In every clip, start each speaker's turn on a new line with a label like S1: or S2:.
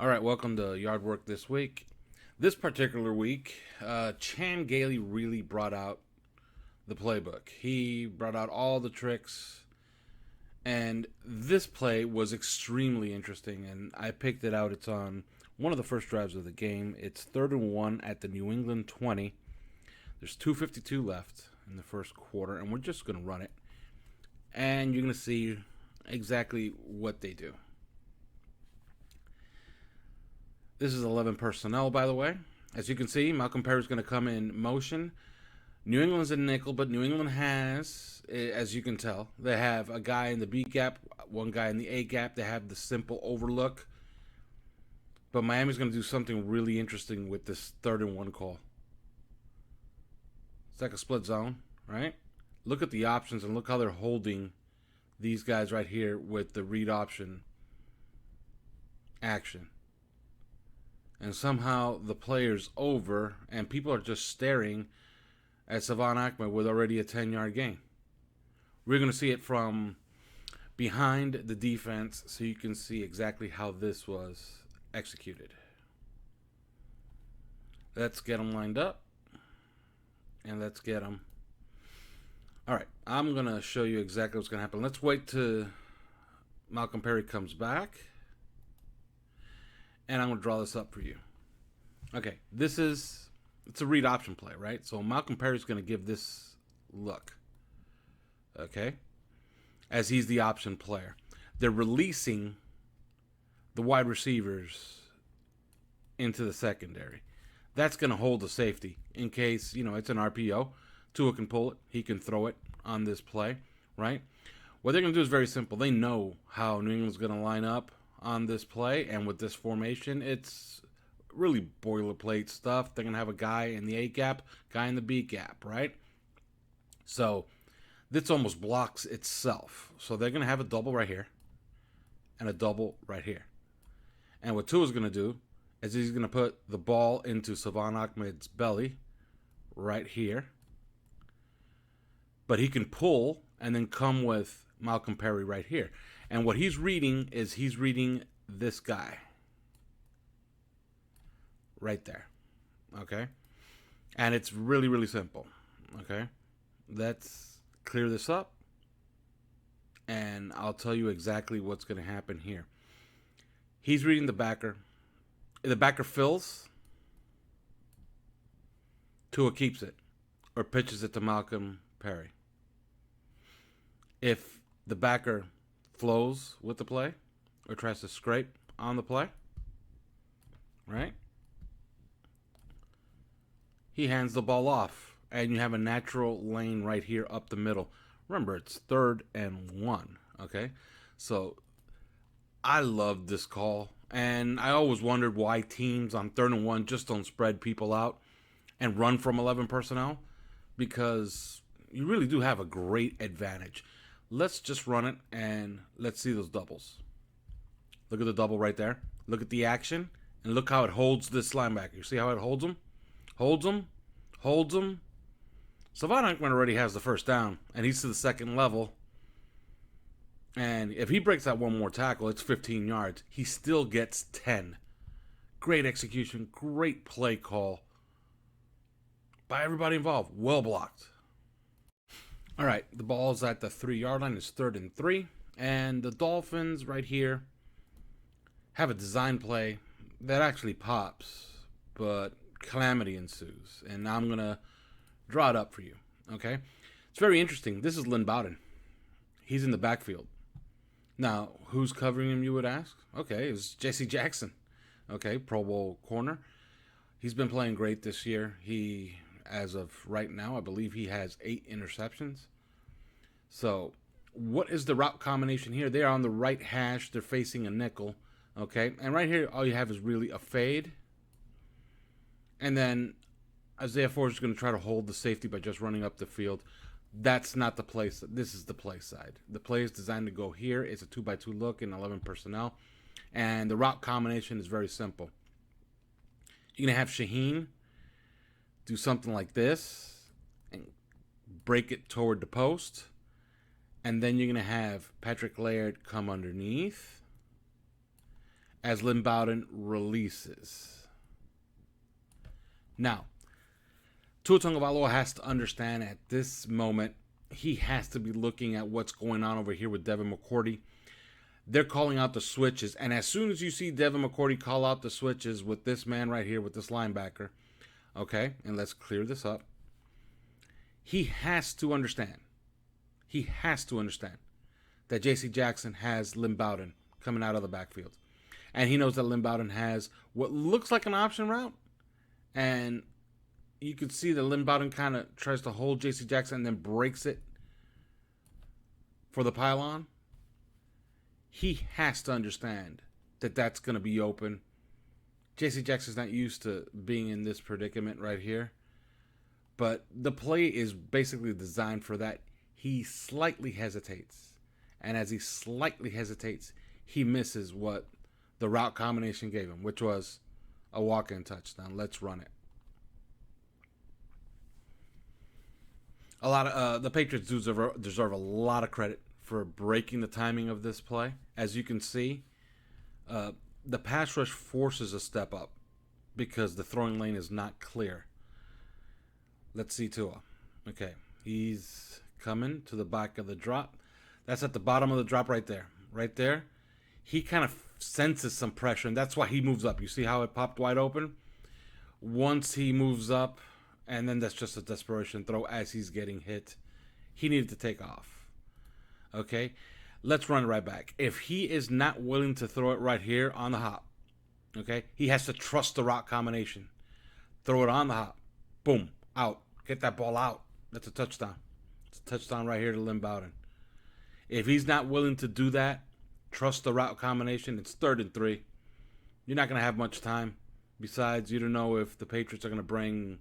S1: All right, welcome to Yard Work this week. This particular week, Chan Gailey really brought out the playbook. He brought out all the tricks, and this play was extremely interesting, and I picked it out. It's on one of the first drives of the game. It's 3rd and 1 at the New England 20. There's 2:52 left in the first quarter, and we're just going to run it. And you're going to see exactly what they do. This is 11 personnel, by the way. As you can see, Malcolm Perry's going to come in motion. New England's in nickel, but New England has, as you can tell, they have a guy in the B gap, one guy in the A gap. They have the simple overlook. But Miami's going to do something really interesting with this 3rd and 1 call. It's like a split zone, right? Look at the options and look how they're holding these guys right here with the read option action. And somehow the player's over, and people are just staring at Salvon Ahmed with already a 10-yard gain. We're going to see it from behind the defense so you can see exactly how this was executed. Let's get them lined up, and let's get them. All right, I'm going to show you exactly what's going to happen. Let's wait till Malcolm Perry comes back. And I'm going to draw this up for you. Okay, it's a read option play, right? So Malcolm Perry's going to give this look. Okay? As he's the option player. They're releasing the wide receivers into the secondary. That's going to hold the safety in case, it's an RPO. Tua can pull it. He can throw it on this play, right? What they're going to do is very simple. They know how New England's going to line up on this play, and with this formation, it's really boilerplate stuff. They're going to have a guy in the A gap, guy in the B gap, right? So this almost blocks itself. So they're going to have a double right here and a double right here. And what Tua's going to do is he's going to put the ball into Salvon Ahmed's belly right here. But he can pull and then come with Malcolm Perry right here. And what he's reading is he's reading this guy right there, okay? And it's really, really simple, okay? Let's clear this up, and I'll tell you exactly what's going to happen here. He's reading the backer. The backer fills. Tua keeps it or pitches it to Malcolm Perry. If the backer flows with the play or tries to scrape on the play, right? He hands the ball off, and you have a natural lane right here up the middle. Remember, it's 3rd and 1, okay? So I love this call, and I always wondered why teams on 3rd and 1 just don't spread people out and run from 11 personnel, because you really do have a great advantage. Let's just run it, and let's see those doubles. Look at the double right there. Look at the action, and look how it holds this linebacker. You see how it holds him? Holds him. Holds him. Salvon Ahmed already has the first down, and he's to the second level. And if he breaks that one more tackle, it's 15 yards. He still gets 10. Great execution. Great play call by everybody involved. Well blocked. All right, the ball's at the 3-yard line. It's 3rd and 3. And the Dolphins right here have a design play that actually pops, but calamity ensues. And I'm going to draw it up for you, okay? It's very interesting. This is Lynn Bowden. He's in the backfield. Now, who's covering him, you would ask? Okay, it's Jesse Jackson, okay, Pro Bowl corner. He's been playing great this year. He, as of right now, I believe he has 8 interceptions. So, what is the route combination here? They're on the right hash. They're facing a nickel, okay? And right here, all you have is really a fade. And then Isaiah Ford is going to try to hold the safety by just running up the field. That's not the place. This is the play side. The play is designed to go here. It's a 2-by-2 look in 11 personnel. And the route combination is very simple. You're going to have Shaheen do something like this and break it toward the post. And then you're going to have Patrick Laird come underneath. as Lynn Bowden releases. Now, Tua Tagovailoa has to understand at this moment, he has to be looking at what's going on over here with Devin McCourty. They're calling out the switches, and as soon as you see Devin McCourty call out the switches with this man right here, with this linebacker, okay, and let's clear this up, he has to understand that J.C. Jackson has Lynn Bowden coming out of the backfield. And he knows that Lynn Bowden has what looks like an option route. And you could see that Lynn Bowden kind of tries to hold J.C. Jackson and then breaks it for the pylon. He has to understand that that's going to be open. J.C. Jackson's not used to being in this predicament right here. But the play is basically designed for that. He slightly hesitates. And as he slightly hesitates, he misses what the route combination gave him, which was a walk-in touchdown. Let's run it. The Patriots deserve a lot of credit for breaking the timing of this play. As you can see, the pass rush forces a step up because the throwing lane is not clear. Let's see Tua. Okay, he's coming to the back of the drop. That's at the bottom of the drop right there. Right there. He kind of senses some pressure, and that's why he moves up. You see how it popped wide open? Once he moves up, and then that's just a desperation throw as he's getting hit. He needed to take off. Okay? Let's run it right back. If he is not willing to throw it right here on the hop, okay, he has to trust the route combination. Throw it on the hop. Boom. Out. Get that ball out. That's a touchdown. It's a touchdown right here to Lynn Bowden. If he's not willing to do that, trust the route combination, it's 3rd and 3. You're not going to have much time. Besides, you don't know if the Patriots are going to bring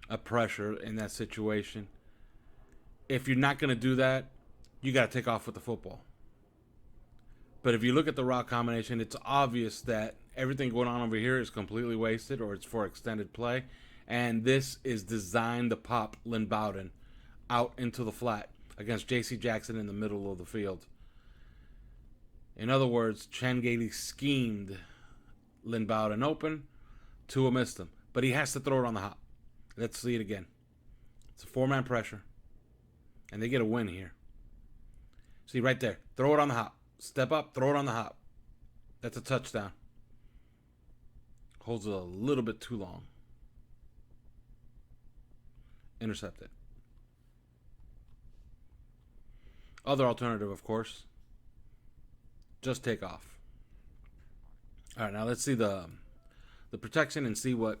S1: a pressure in that situation. If you're not going to do that, you got to take off with the football. But if you look at the route combination, it's obvious that everything going on over here is completely wasted or it's for extended play. And this is designed to pop Lynn Bowden out into the flat against J.C. Jackson in the middle of the field. In other words, Chan Gailey schemed Lynn Bowden open. Tua missed him. But he has to throw it on the hop. Let's see it again. It's a 4-man pressure. And they get a win here. See right there. Throw it on the hop. Step up, throw it on the hop. That's a touchdown. Holds it a little bit too long. Intercepted. Other alternative, of course. Just take off. All right, now let's see the protection and see what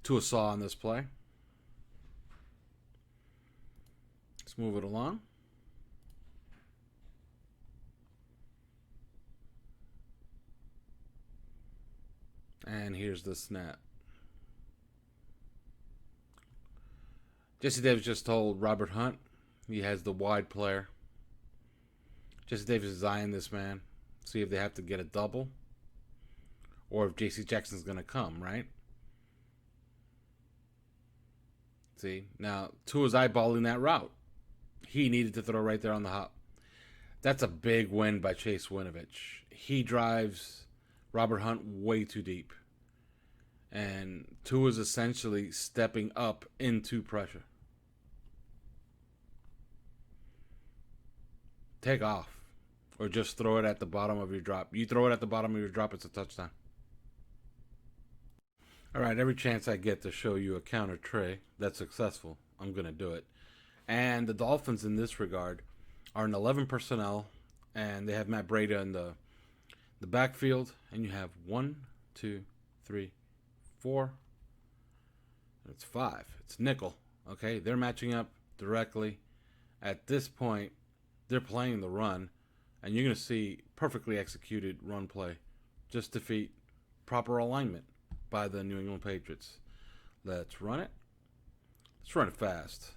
S1: Tua saw on this play. Let's move it along. And here's the snap. Jesse Davis just told Robert Hunt he has the wide player. Jesse Davis is eyeing this man. See if they have to get a double. Or if J.C. Jackson's going to come, right? See? Now, Tua's eyeballing that route. He needed to throw right there on the hop. That's a big win by Chase Winovich. He drives Robert Hunt way too deep. And Tua's essentially stepping up into pressure. Take off. Or just throw it at the bottom of your drop. You throw it at the bottom of your drop, it's a touchdown. All right, every chance I get to show you a counter tray that's successful, I'm going to do it. And the Dolphins in this regard are an 11 personnel, and they have Matt Breida in the backfield, and you have 1, 2, 3, 4. It's 5. It's nickel. Okay, they're matching up directly. At this point, they're playing the run, and you're going to see perfectly executed run play. Just defeat proper alignment by the New England Patriots. Let's run it. Let's run it fast.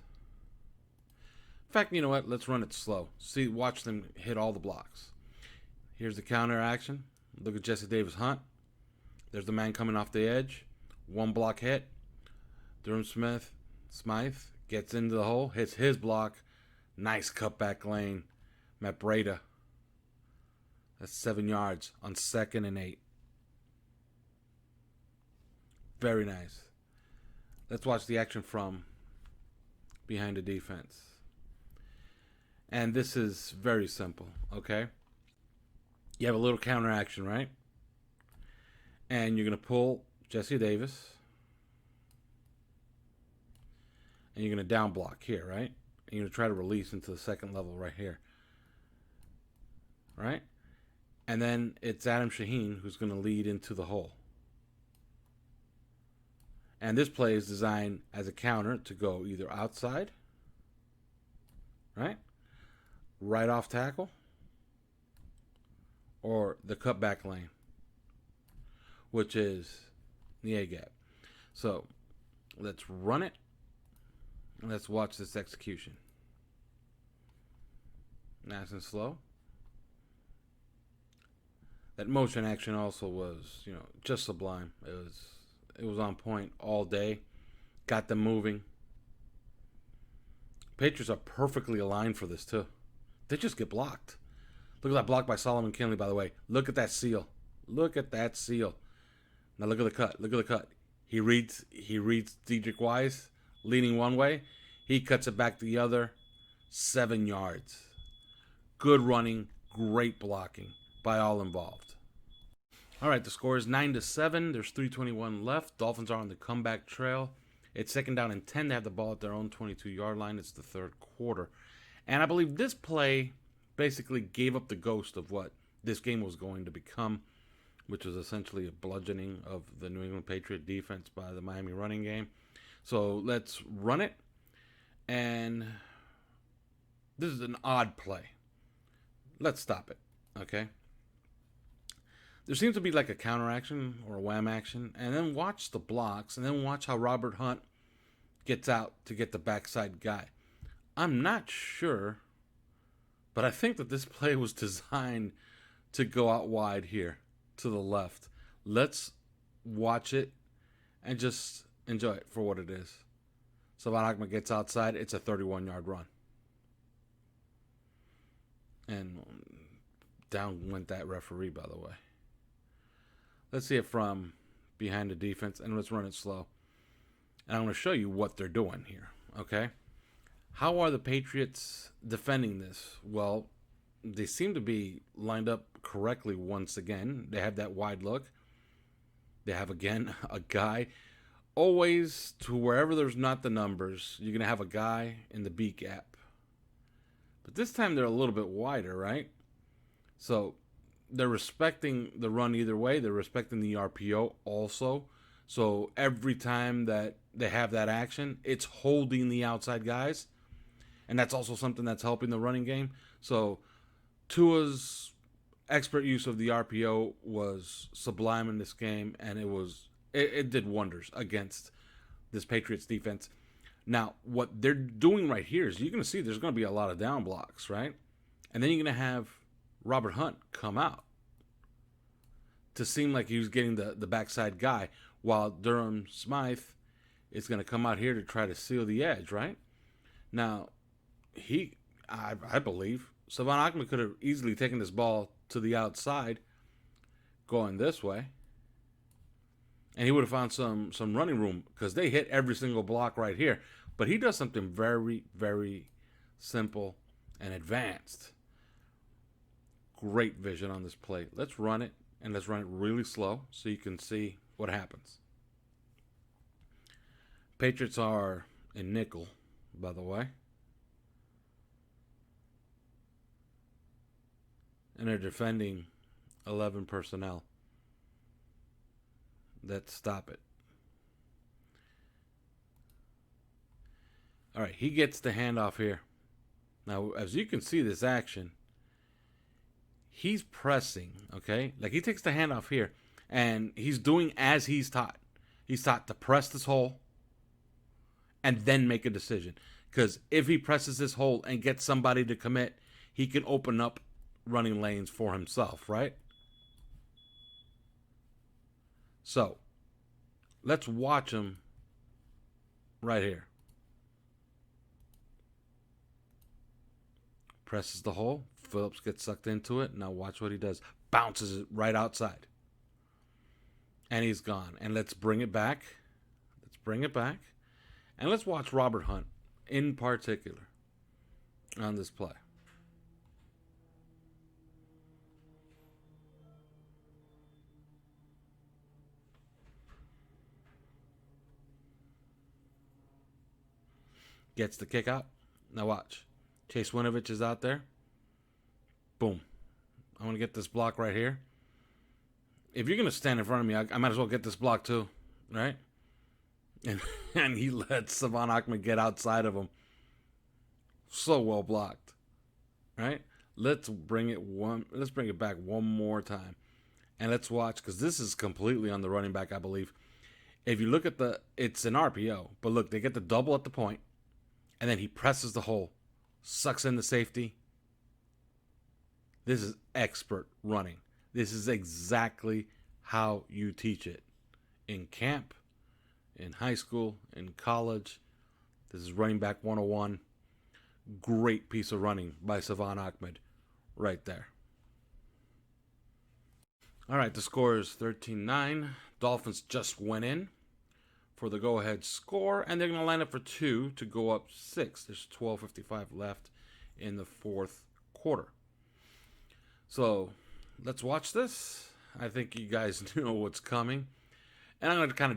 S1: In fact, you know what? Let's run it slow. Watch them hit all the blocks. Here's the counter action. Look at Jesse Davis Hunt. There's the man coming off the edge. 1 block hit. Durham Smythe gets into the hole, hits his block. Nice cutback lane. Matt Breida. That's 7 yards on 2nd and 8. Very nice. Let's watch the action from behind the defense. And this is very simple, okay? You have a little counter action, right? And you're going to pull Jesse Davis. And you're going to down block here, right? And you're going to try to release into the second level right here. Right? And then it's Adam Shaheen who's going to lead into the hole. And this play is designed as a counter to go either outside, right? Right off tackle, or the cutback lane, which is the A gap. So let's run it, and let's watch this execution. Nice and slow. That motion action also was, just sublime. It was on point all day. Got them moving. Patriots are perfectly aligned for this too. They just get blocked. Look at that block by Solomon Kinley, by the way. Look at that seal. Look at that seal. Now look at the cut. Look at the cut. He reads Dedrick Wise leaning one way. He cuts it back the other. 7 yards. Good running. Great blocking by all involved. All right, the score is 9-7. There's 3:21 left. Dolphins are on the comeback trail. It's 2nd down and 10. They have the ball at their own 22-yard line. It's the third quarter. And I believe this play basically gave up the ghost of what this game was going to become, which was essentially a bludgeoning of the New England Patriot defense by the Miami running game. So let's run it. And this is an odd play. Let's stop it, okay? There seems to be like a counter action or a wham action, and then watch the blocks, and then watch how Robert Hunt gets out to get the backside guy. I'm not sure, but I think that this play was designed to go out wide here to the left. Let's watch it and just enjoy it for what it is. Savon Ahmed gets outside. It's a 31-yard run. And down went that referee, by the way. Let's see it from behind the defense, and let's run it slow. And I'm going to show you what they're doing here, okay? How are the Patriots defending this? Well, they seem to be lined up correctly once again. They have that wide look. They have, again, a guy. Always, to wherever there's not the numbers, you're going to have a guy in the B gap. But this time they're a little bit wider, right? So they're respecting the run either way. They're respecting the RPO also. So every time that they have that action, it's holding the outside guys. And that's also something that's helping the running game. So Tua's expert use of the RPO was sublime in this game, and it did wonders against this Patriots defense. Now, what they're doing right here is you're going to see there's going to be a lot of down blocks, right? And then you're going to have Robert Hunt come out to seem like he was getting the backside guy, while Durham Smythe is going to come out here to try to seal the edge, right? Now, I believe, Savon Ahmed could have easily taken this ball to the outside, going this way, and he would have found some running room because they hit every single block right here. But he does something very, very simple and advanced. Great vision on this play. Let's run it, and let's run it really slow so you can see what happens. Patriots are in nickel, by the way. And they're defending 11 personnel. Let's stop it. All right, he gets the handoff here. Now, as you can see this action, he's pressing, okay? Like, he takes the handoff here, and he's doing as he's taught. He's taught to press this hole and then make a decision. Because if he presses this hole and gets somebody to commit, he can open up running lanes for himself, right? So, let's watch him right here. Presses the hole. Phillips gets sucked into it. Now watch what he does. Bounces it right outside. And he's gone. And let's bring it back. Let's bring it back. And let's watch Robert Hunt in particular on this play. Gets the kick out. Now watch. Chase Winovich is out there. Boom. I'm going to get this block right here. If you're going to stand in front of me, I might as well get this block too. Right? And he lets Salvon Ahmed get outside of him. So well blocked. Right? Let's bring it back one more time. And let's watch, because this is completely on the running back, I believe. If you look at it's an RPO. But look, they get the double at the point. And then he presses the hole. Sucks in the safety. This is expert running. This is exactly how you teach it. In camp, in high school, in college. This is running back 101. Great piece of running by Salvon Ahmed right there. All right, the score is 13-9. Dolphins just went in for the go-ahead score, and they're going to line up for 2 to go up 6. There's 12:55 left in the fourth quarter. So let's watch this. I think you guys know what's coming. And I'm going to kind of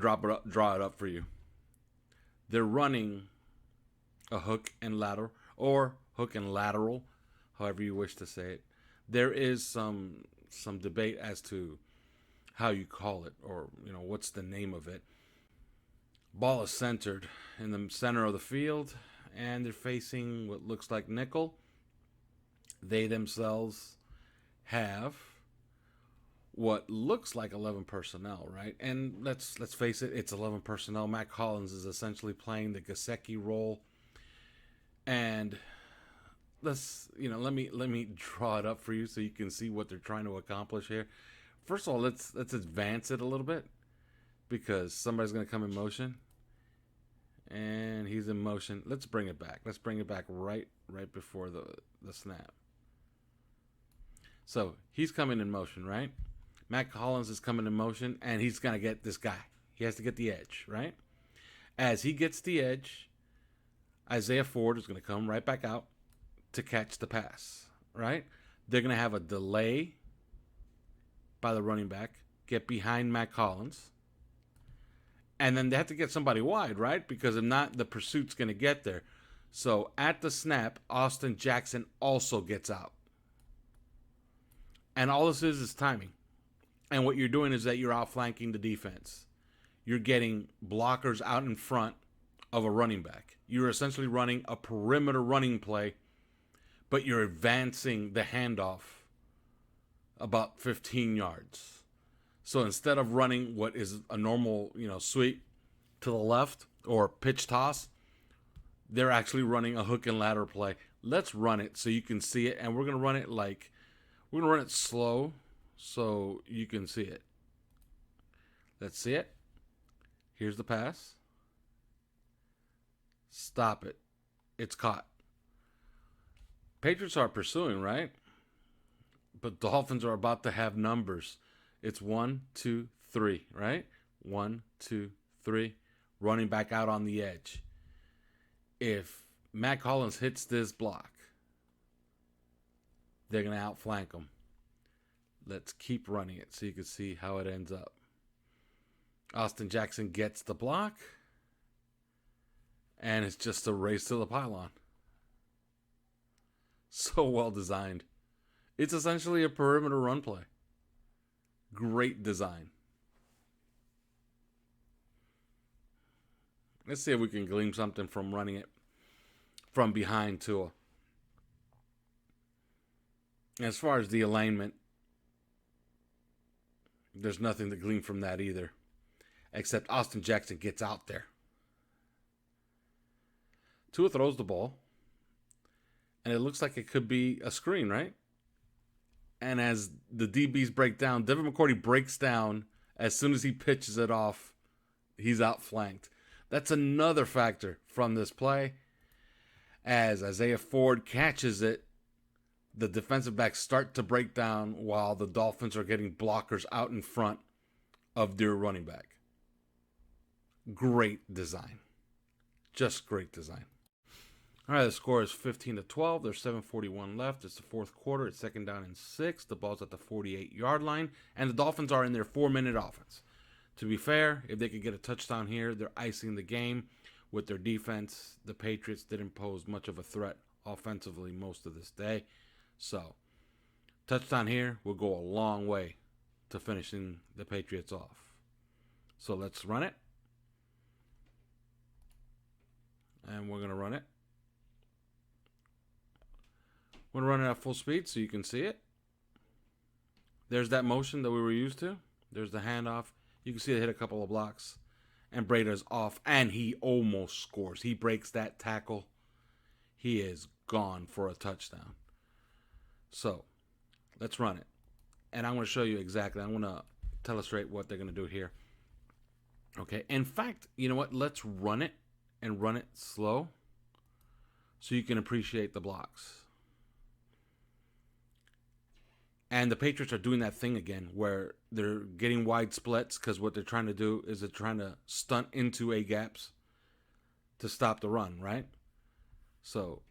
S1: draw it up for you. They're running a hook and lateral, or hook and lateral, however you wish to say it. There is some debate as to how you call it, or what's the name of it. Ball is centered in the center of the field, and they're facing what looks like nickel. They themselves have what looks like 11 personnel, right? And let's face it, it's 11 personnel. Matt Collins is essentially playing the Gesicki role, and let me draw it up for you so you can see what they're trying to accomplish here. First of all, let's advance it a little bit, because somebody's going to come in motion, and he's in motion. Let's bring it back. Let's bring it back right before the snap. So he's coming in motion, right? Matt Collins is coming in motion, and he's going to get this guy. He has to get the edge, right? As he gets the edge, Isaiah Ford is going to come right back out to catch the pass, right? They're going to have a delay by the running back, get behind Matt Collins, and then they have to get somebody wide, right? Because if not, the pursuit's going to get there. So at the snap, Austin Jackson also gets out. And all this is timing. And what you're doing is that you're outflanking the defense. You're getting blockers out in front of a running back. You're essentially running a perimeter running play, but you're advancing the handoff about 15 yards. So instead of running what is a normal, sweep to the left or pitch toss, they're actually running a hook and ladder play. Let's run it so you can see it, and we're going to run it slow so you can see it. Let's see it. Here's the pass. Stop it. It's caught. Patriots are pursuing, right? But Dolphins are about to have numbers. It's 1, 2, 3, right? 1, 2, 3. Running back out on the edge. If Matt Collins hits this block, they're going to outflank him. Let's keep running it so you can see how it ends up. Austin Jackson gets the block, and it's just a race to the pylon. So well designed. It's essentially a perimeter run play. Great design. Let's see if we can glean something from running it from behind Tua. As far as the alignment, there's nothing to glean from that either. Except Austin Jackson gets out there. Tua throws the ball. And it looks like it could be a screen, right? And as the DBs break down, Devin McCourty breaks down as soon as he pitches it off. He's outflanked. That's another factor from this play. As Isaiah Ford catches it, the defensive backs start to break down while the Dolphins are getting blockers out in front of their running back. Great design. Just great design. All right, the score is 15-12. There's 7:41 left. It's the fourth quarter. It's 2nd down and 6. The ball's at the 48-yard line, and the Dolphins are in their 4-minute offense. To be fair, if they could get a touchdown here, they're icing the game with their defense. The Patriots didn't pose much of a threat offensively most of this day. So, touchdown here will go a long way to finishing the Patriots off. So let's run it. And we're going to run it. We're going to run it at full speed so you can see it. There's that motion that we were used to. There's the handoff. You can see it hit a couple of blocks. And Breda's off, and he almost scores. He breaks that tackle. He is gone for a touchdown. So, let's run it. And I'm going to show you exactly. I'm going to illustrate what they're going to do here. Okay, in fact, you know what? Let's run it and run it slow so you can appreciate the blocks. And the Patriots are doing that thing again where they're getting wide splits because what they're trying to do is they're trying to stunt into A gaps to stop the run, right? So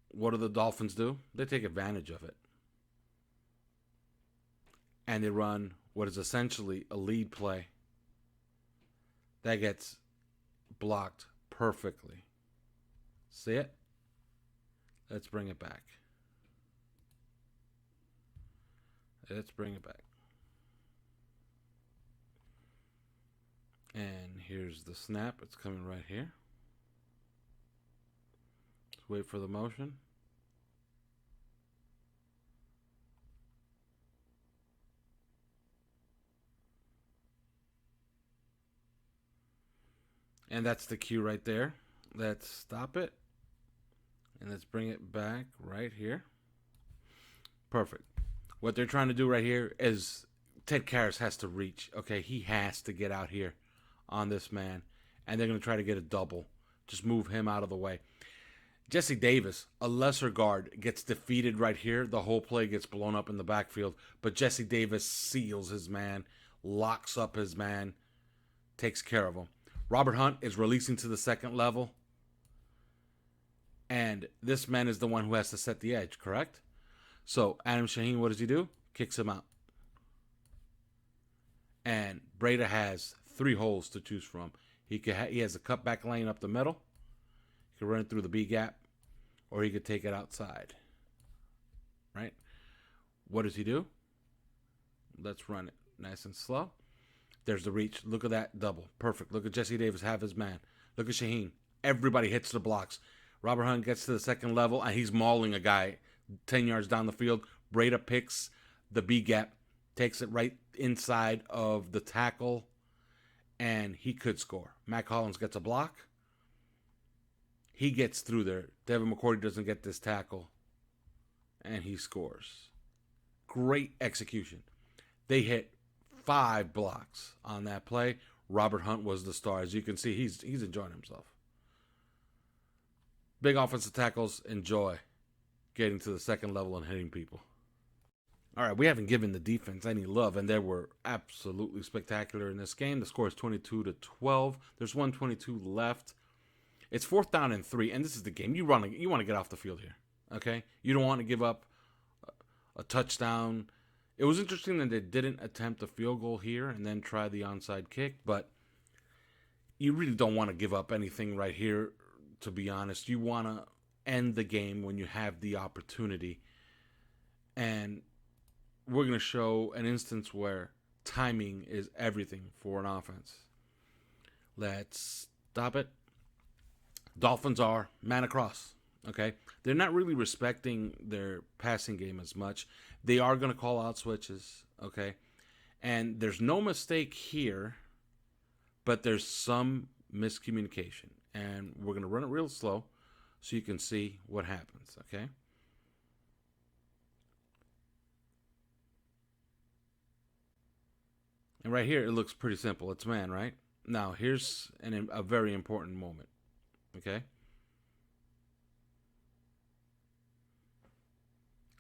S1: what do the Dolphins do? They take advantage of it. And they run what is essentially a lead play that gets blocked perfectly. See it? Let's bring it back. Let's bring it back. And here's the snap. It's coming right here. Let's wait for the motion. And that's the cue right there. Let's stop it. And let's bring it back right here. Perfect. What they're trying to do right here is Ted Karras has to reach. Okay, he has to get out here on this man. And they're going to try to get a double. Just move him out of the way. Jesse Davis, a lesser guard, gets defeated right here. The whole play gets blown up in the backfield. But Jesse Davis seals his man, locks up his man, takes care of him. Robert Hunt is releasing to the second level. And this man is the one who has to set the edge, correct? So Adam Shaheen, what does he do? Kicks him out. And Breda has 3 holes to choose from. He has a cutback lane up the middle. He can run it through the B gap. Or he could take it outside. Right? What does he do? Let's run it nice and slow. There's the reach. Look at that double. Perfect. Look at Jesse Davis have his man. Look at Shaheen. Everybody hits the blocks. Robert Hunt gets to the second level, and he's mauling a guy 10 yards down the field. Breda picks the B gap, takes it right inside of the tackle, and he could score. Matt Collins gets a block. He gets through there. Devin McCourty doesn't get this tackle, and he scores. Great execution. They hit 5 blocks on that play. Robert Hunt was the star. As you can see, he's enjoying himself. Big offensive tackles enjoy getting to the second level and hitting people. All right, we haven't given the defense any love, and they were absolutely spectacular in this game. The score is 22-12. There's 1:22 left. It's 4th down and 3, and this is the game. You want to get off the field here, okay? You don't want to give up a touchdown. It was interesting that they didn't attempt a field goal here and then try the onside kick, but you really don't want to give up anything right here, to be honest. You want to end the game when you have the opportunity. And we're going to show an instance where timing is everything for an offense. Let's stop it. Dolphins are man across. Okay, they're not really respecting their passing game as much. They are going to call out switches, okay? And there's no mistake here, but there's some miscommunication. And we're going to run it real slow so you can see what happens, okay? And right here, it looks pretty simple. It's man, right? Now, here's a very important moment, okay?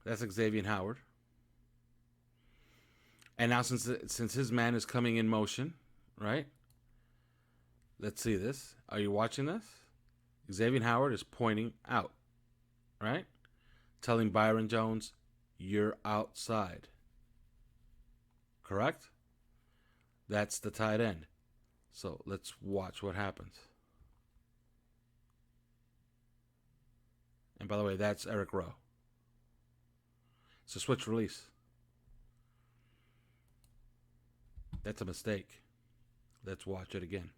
S1: That's Xavier Howard. And now since his man is coming in motion, right? Let's see this. Are you watching this? Xavier Howard is pointing out, right? Telling Byron Jones, you're outside. Correct? That's the tight end. So let's watch what happens. And by the way, that's Eric Rowe. It's a switch release. That's a mistake. Let's watch it again.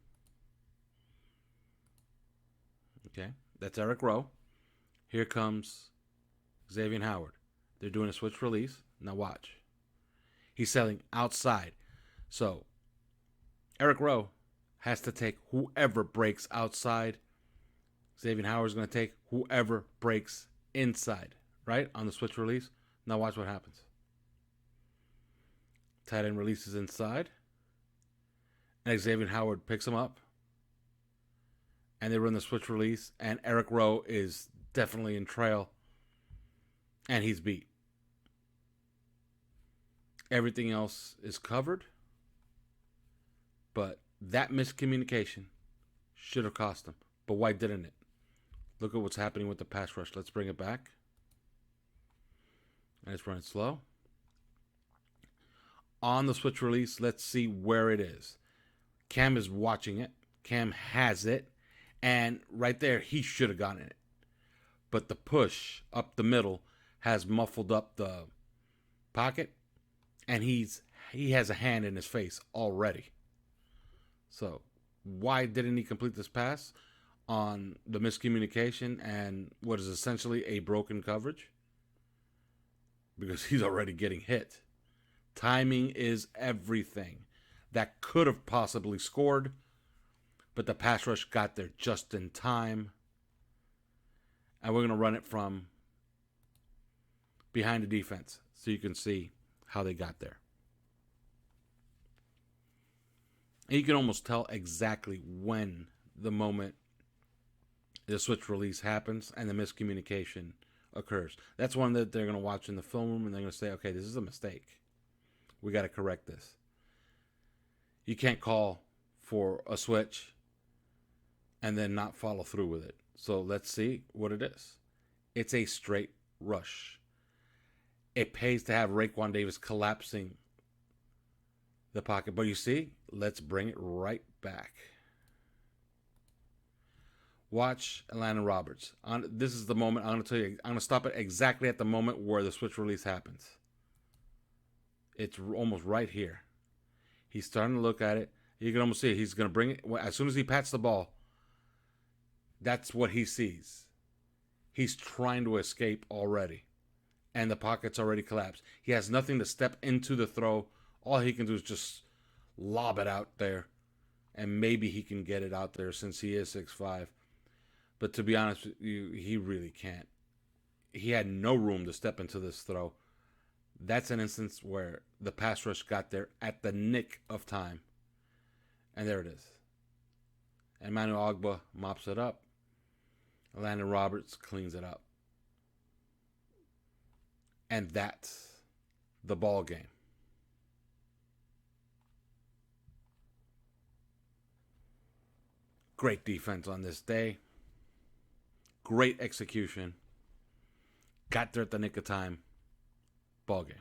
S1: Okay, that's Eric Rowe. Here comes Xavier Howard. They're doing a switch release. Now watch. He's selling outside. So Eric Rowe has to take whoever breaks outside. Xavier Howard's going to take whoever breaks inside, right? On the switch release. Now watch what happens. Tight end releases inside. And Xavier Howard picks him up. And they run the switch release. And Eric Rowe is definitely in trail. And he's beat. Everything else is covered. But that miscommunication should have cost him. But why didn't it? Look at what's happening with the pass rush. Let's bring it back. And let's run it slow. On the switch release, let's see where it is. Cam is watching it. Cam has it. And right there, he should have gotten it. But the push up the middle has muffled up the pocket. And he has a hand in his face already. So why didn't he complete this pass on the miscommunication and what is essentially a broken coverage? Because he's already getting hit. Timing is everything. That could have possibly scored, but the pass rush got there just in time. And we're going to run it from behind the defense so you can see how they got there. And you can almost tell exactly when the moment the switch release happens and the miscommunication occurs. That's one that they're going to watch in the film room and they're going to say, okay, this is a mistake. We got to correct this. You can't call for a switch and then not follow through with it. So let's see what it is. It's a straight rush. It pays to have Raekwon Davis collapsing the pocket. But you see, let's bring it right back. Watch Atlanta Roberts. This is the moment. I'm going to tell you. I'm going to stop it exactly at the moment where the switch release happens. It's almost right here. He's starting to look at it. You can almost see it. He's going to bring it. As soon as he pats the ball, that's what he sees. He's trying to escape already. And the pocket's already collapsed. He has nothing to step into the throw. All he can do is just lob it out there. And maybe he can get it out there since he is 6'5". But to be honest with you, he really can't. He had no room to step into this throw. That's an instance where the pass rush got there at the nick of time. And there it is. And Emmanuel Ogbah mops it up. Landon Roberts cleans it up. And that's the ball game. Great defense on this day. Great execution. Got there at the nick of time. Ball game.